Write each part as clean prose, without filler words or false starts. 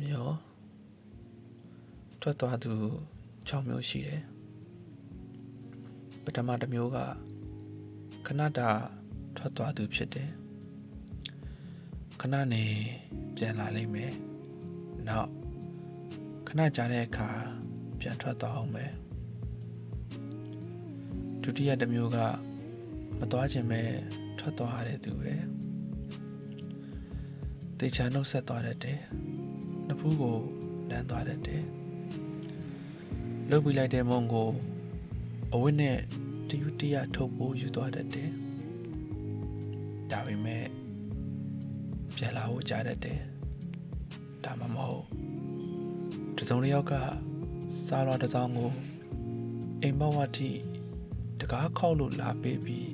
မျိုးထွက်သွားသူ6မျိုးရှိတယ်ပထမတစ်မျိုးကခဏတာထွက်သွားသူဖြစ်တယ်ခဏနေပြန်လာလိမ့်မယ်နောက်ခဏကြာတဲ့အခါပြန်ထွက်သွားအောင်မယ်ဒုတိယတစ်မျိုးကမသွားခြင်းပဲထွက်သွားရတဲ့သူပဲတေချာနှုတ်ဆက်သွားတတ်တယ်နှစ်ဖူးကိုလမ်းသွားတတ်တယ်လှုပ်ပြီးလိုက်တဲ့မုံကိုအဝတ်နဲ့တယူတရထုတ်ပိုးယူသွားတတ်တယ်ဒါပေမဲ့ပြန်လာဖို့ကြားတတ်တယ်ဒါမှမဟုတ်တစုံတစ်ယောက်ကစားတော်တစ်စောင်းကိုအိမ်ဘဝတိတကားခောက်လို့လာပေးပြီး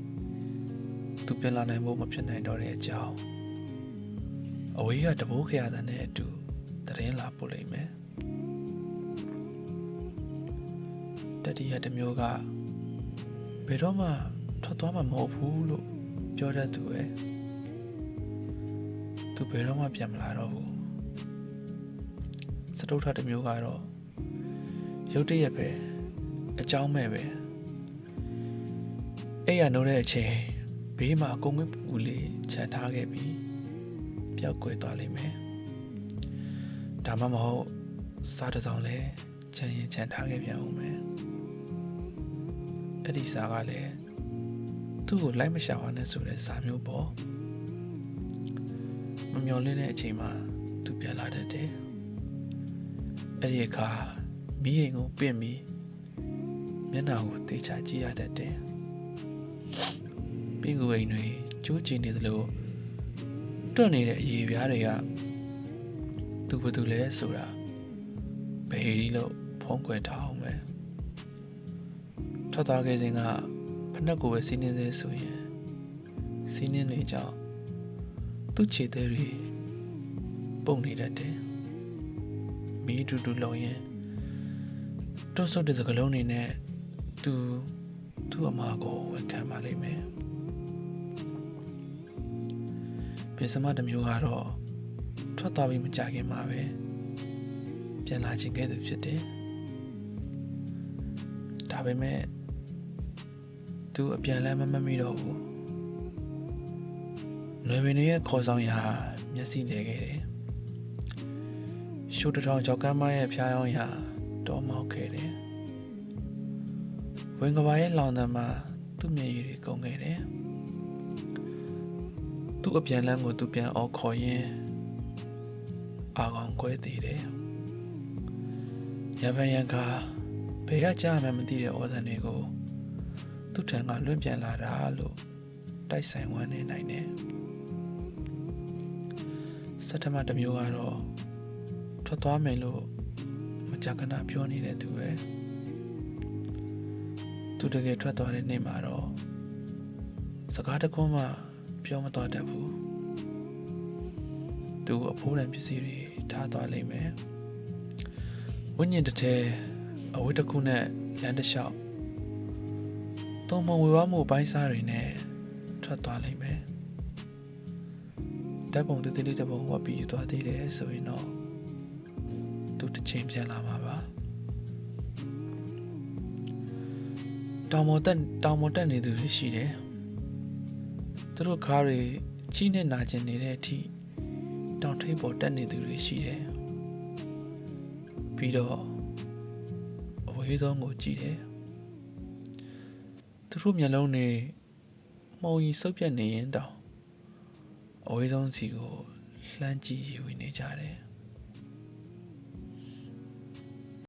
သူပြန်လာနိုင်ဖို့မဖြစ်နိုင်တော့တဲ့အကြောင်းအဝေးကတဘိုးခရသံနဲ့အတူသတင်းလာပို့လိမ့်မယ်တတိယတစ်မျိုးကဘယ်တော့မှထွက်သွားမှာမဟုတ်ဘူးလို့ပြောတတ်သူပဲသူဘယ်တော့မှပြန်မလာတော့ဘူးစတုထတစ်မျိုးကတော့ရုတ်တရက်ပဲအကြောင်းမဲ့ပဲအဲ့ရနိုးတဲ့အချိန်ဘေးမှာကုန်းကွင်းပူလေးခြံထားခဲ့ပြီးပျောက်ကွယ်သွားလိမ့်မယ်ဒါမှမဟုတ်စားတစ်စောင်းလဲခြံရင်ခြံထားခဲ့ပြန်ဦးမယ်အဲ့ဒီစားကလည်းသူ့ကိုလိုက်မရှာပါနဲ့ဆိုတဲ့စားမျိုးပေါ့မမျော်လင့်တဲ့အချိန်မှာသူပြန်လာတတ်တယ်အဲ့ဒီအခါမီးအိမ်ကိုပင့်ပြီးမျက်နှာကိုတေချာကြည့်ရတတ်တယ်ပင်ကူအိမ်တွေကျိုးကျင်နေသလိုတွတ်နေတဲ့အရေပြားတွေကသူဘာသူလဲဆိုတာဘယ်ဒီလို့ဖုံးကွယ်ထားအောင်ပဲထွက်သွားခဲ့စဉ်ကဖက်နှက်ကိုပဲစီးနှင်းသေးဆိုရင်စီးနှင်းတွေကြောင့်သူ့ခြေသေးတွေပုံနေတတ်တယ်မီးတူတူလုံရင်တွတ်ဆုပ်တဲ့စကလုံးတွေနဲ့သူ့အမကိုဝန်ခံပါလိမ့်မယ်ပြင်စမတစ်မျိုးကတော့ထွက်သွားပြီးမကြခင်မှာပဲပြန်လာခြင်းကဲ့သို့ဖြစ်တယ်ဒါပေမဲ့သူအပြန်လမ်းမမိတော့ဘူးຫນွေပင်တွေရဲ့ခေါ်ဆောင်ရာမျက်စိနေခဲ့တယ်ရှိုးတထောင်ကြောက်ကမ်းမရဲ့ဖျားယောင်းရာတောမောက်ခဲ့တယ်ဝင်ကဘာရဲ့လောင်တမ်းမှာသူ့မျက်ရည်တွေကုန်ခဲ့တယ်သူ့အပြန်လမ်းကိုသူပြန်အော်ခေါ်ရင်းအာကောင်ကွဲသေးတယ်ရပန်ရန်ကဘယ်ကကြားမှမသိတဲ့ဩဇာတွေကိုသူ့ထံကလွင့်ပြန်လာတာလို့တိုက်ဆိုင်ဝမ်းနေနိုင်တယ်စက်တမတစ်မျိုးကတော့ထွက်သွားမယ်လို့မကြာခဏပြောနေတဲ့သူပဲသူတကယ်ထွက်သွားတဲ့နေ့မှာတော့စကားတခွန်းမှပြောမသွားတတ်ဘူးသူအဖိုးတန်ပစ္စည်းတွေထားသွားလိမ့်မယ်ဝိညာဉ်တစ်ထဲအဝတ်တစ်ခုနဲ့လမ်းတစ်လျှောက်သုံးမဝေဝါးမှုပိုင်းစားတွေနဲ့ထွက်သွားလိမ့်မယ်ဓာတ်ပုံတစ်လေးတစ်ပုံဝတ်ပြီးယူသွားသေးတယ်ဆိုရင်တော့သူတစ်ချိန်ပြန်လာမှာပါတောင်ပေါ်တက်နေသူတွေရှိတယ်သူတို့ခါးတွေကြီးနဲ့နာကျင်နေတဲ့အထိတောင်ထိပ်ပေါ်တက်နေသူတွေရှိတယ်ပြီးတော့အဝေးဆုံးကိုကြည့်တယ်သူတို့မျက်လုံးတွေမှုံကြီးစုပ်ပြတ်နေရင်တောင်အဝေးဆုံးစီကိုလှမ်းကြည့်ယူနေကြတယ်